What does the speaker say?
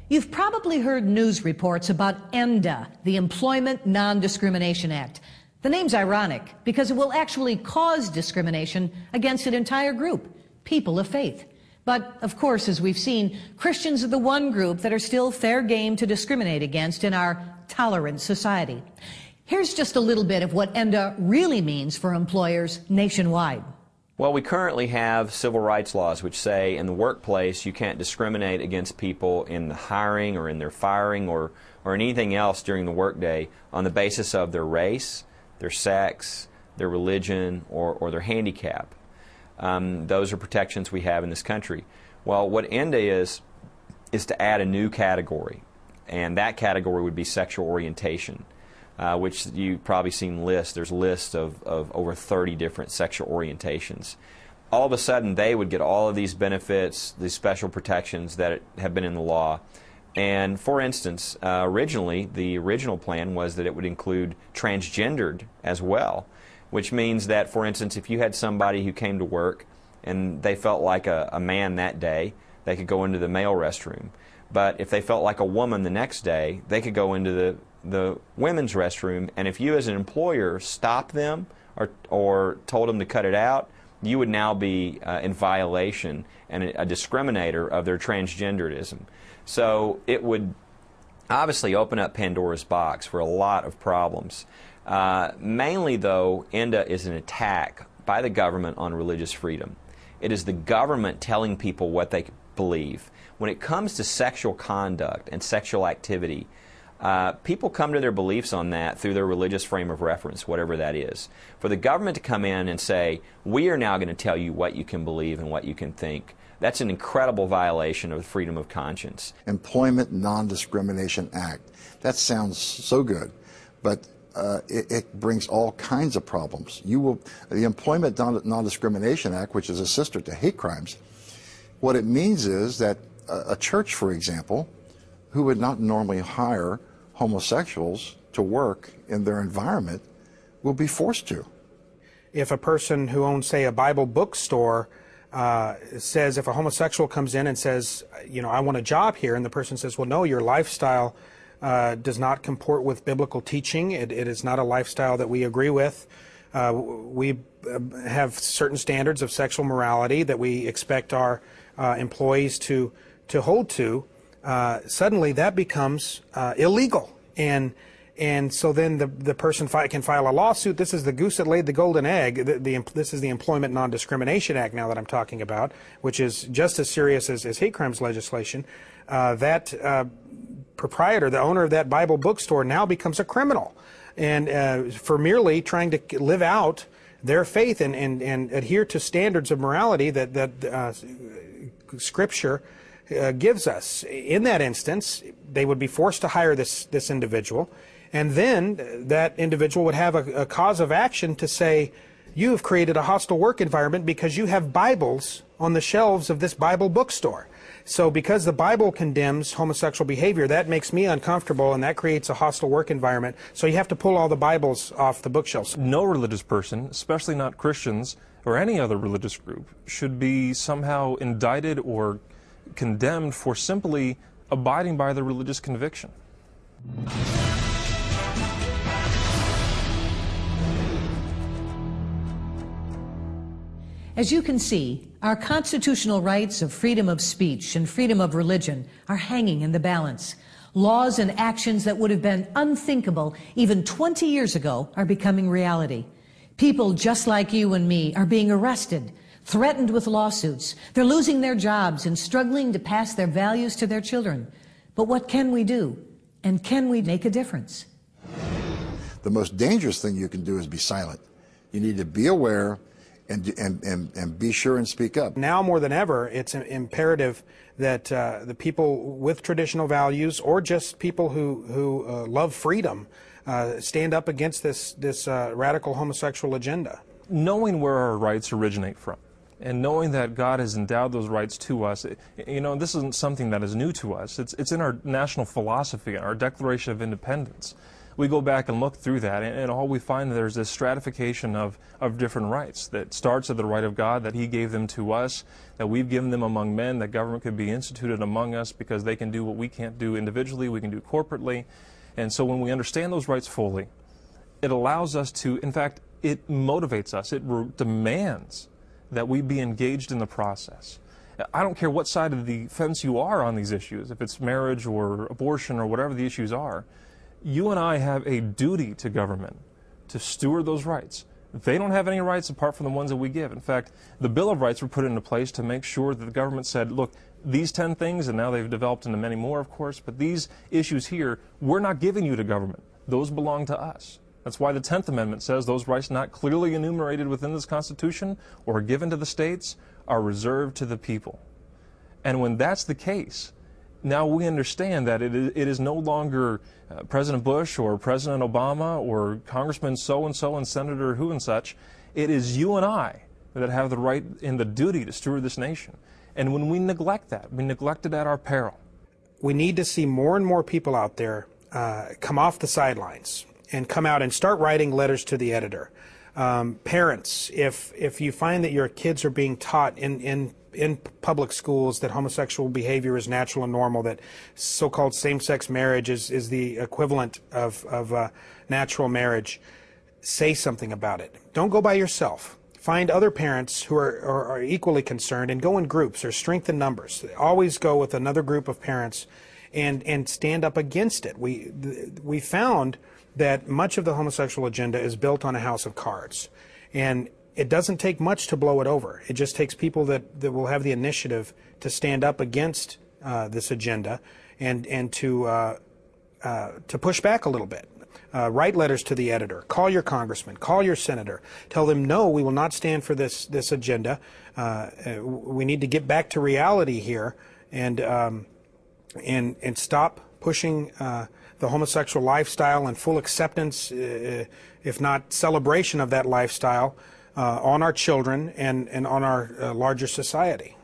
You've probably heard news reports about ENDA, the Employment Non-Discrimination Act. The name's ironic because it will actually cause discrimination against an entire group, people of faith. But, of course, as we've seen, Christians are the one group that are still fair game to discriminate against in our tolerant society. Here's just a little bit of what ENDA really means for employers nationwide. Well, we currently have civil rights laws which say in the workplace you can't discriminate against people in the hiring or in their firing or anything else during the workday on the basis of their race, their sex, their religion, or their handicap. Those are protections we have in this country. Well, what ENDA is to add a new category, and that category would be sexual orientation. Which you've probably seen lists. There's a list of over 30 different sexual orientations. All of a sudden, they would get all of these benefits, these special protections that have been in the law. And for instance, originally, the original plan was that it would include transgendered as well, which means that, for instance, if you had somebody who came to work and they felt like a man that day, they could go into the male restroom. But if they felt like a woman the next day, they could go into the women's restroom, and if you as an employer stopped them or told them to cut it out, you would now be in violation and a discriminator of their transgenderism. So it would obviously open up Pandora's box for a lot of problems. Mainly, though, ENDA is an attack by the government on religious freedom. It is the government telling people what they believe. When it comes to sexual conduct and sexual activity, people come to their beliefs on that through their religious frame of reference, whatever that is. For the government to come in and say, we are now going to tell you what you can believe and what you can think, that's an incredible violation of freedom of conscience. Employment Non-Discrimination Act. That sounds so good, but it brings all kinds of problems. The Employment Non-Discrimination Act, which is a sister to hate crimes, what it means is that a church, for example, who would not normally hire homosexuals to work in their environment will be forced to. If a person who owns, say, a Bible bookstore says, if a homosexual comes in and says, you know, I want a job here, and the person says, well, no, your lifestyle does not comport with biblical teaching. It is not a lifestyle that we agree with. We have certain standards of sexual morality that we expect our employees to hold to. Suddenly that becomes illegal, and so then the person can file a lawsuit. This is the goose that laid the golden egg. This is the Employment Non-Discrimination Act now that I'm talking about, which is just as serious as hate crimes legislation. That proprietor, the owner of that Bible bookstore, now becomes a criminal, and for merely trying to live out their faith and adhere to standards of morality that Scripture gives us. In that instance, they would be forced to hire this individual, and then that individual would have a cause of action to say, you have created a hostile work environment because you have Bibles on the shelves of this Bible bookstore. So because the Bible condemns homosexual behavior, that makes me uncomfortable, and that creates a hostile work environment. So you have to pull all the Bibles off the bookshelves. No religious person, especially not Christians or any other religious group, should be somehow indicted or condemned for simply abiding by their religious conviction. As you can see, our constitutional rights of freedom of speech and freedom of religion are hanging in the balance. Laws and actions that would have been unthinkable even 20 years ago are becoming reality. People just like you and me are being arrested, threatened with lawsuits. They're losing their jobs and struggling to pass their values to their children. But what can we do? And can we make a difference? The most dangerous thing you can do is be silent. You need to be aware and be sure and speak up. Now more than ever, it's imperative that the people with traditional values, or just people who love freedom, stand up against this radical homosexual agenda. Knowing where our rights originate from, and knowing that God has endowed those rights to us, you know, this isn't something that is new to us. It's in our national philosophy, our Declaration of Independence. we go back and look through that, and all we find there's this stratification of different rights that starts at the right of God, that He gave them to us, that we've given them among men, that government could be instituted among us because they can do what we can't do individually, we can do corporately. And so when we understand those rights fully, it allows us to, in fact, it motivates us, it demands that we be engaged in the process. I don't care what side of the fence you are on these issues, if it's marriage or abortion or whatever the issues are, you and I have a duty to government to steward those rights. They don't have any rights apart from the ones that we give. In fact, the Bill of Rights were put into place to make sure that the government said, look, these 10 things, and now they've developed into many more, of course, but these issues here, we're not giving you to government. Those belong to us. That's why the 10th Amendment says those rights not clearly enumerated within this Constitution or given to the states are reserved to the people. And when that's the case, now we understand that it is no longer President Bush or President Obama or Congressman so-and-so and Senator who and such. It is you and I that have the right and the duty to steward this nation. And when we neglect that, we neglect it at our peril. We need to see more and more people out there come off the sidelines and come out and start writing letters to the editor. Parents, if you find that your kids are being taught in public schools that homosexual behavior is natural and normal, that so-called same-sex marriage is the equivalent of natural marriage, say something about it. Don't go by yourself. Find other parents who are equally concerned and go in groups or strength in numbers. Always go with another group of parents and stand up against it. We found that much of the homosexual agenda is built on a house of cards. And it doesn't take much to blow it over. It just takes people that will have the initiative to stand up against this agenda and to push back a little bit. Write letters to the editor. Call your congressman. Call your senator. Tell them, no, we will not stand for this agenda. We need to get back to reality here and stop pushing the homosexual lifestyle and full acceptance, if not celebration of that lifestyle, on our children and on our larger society.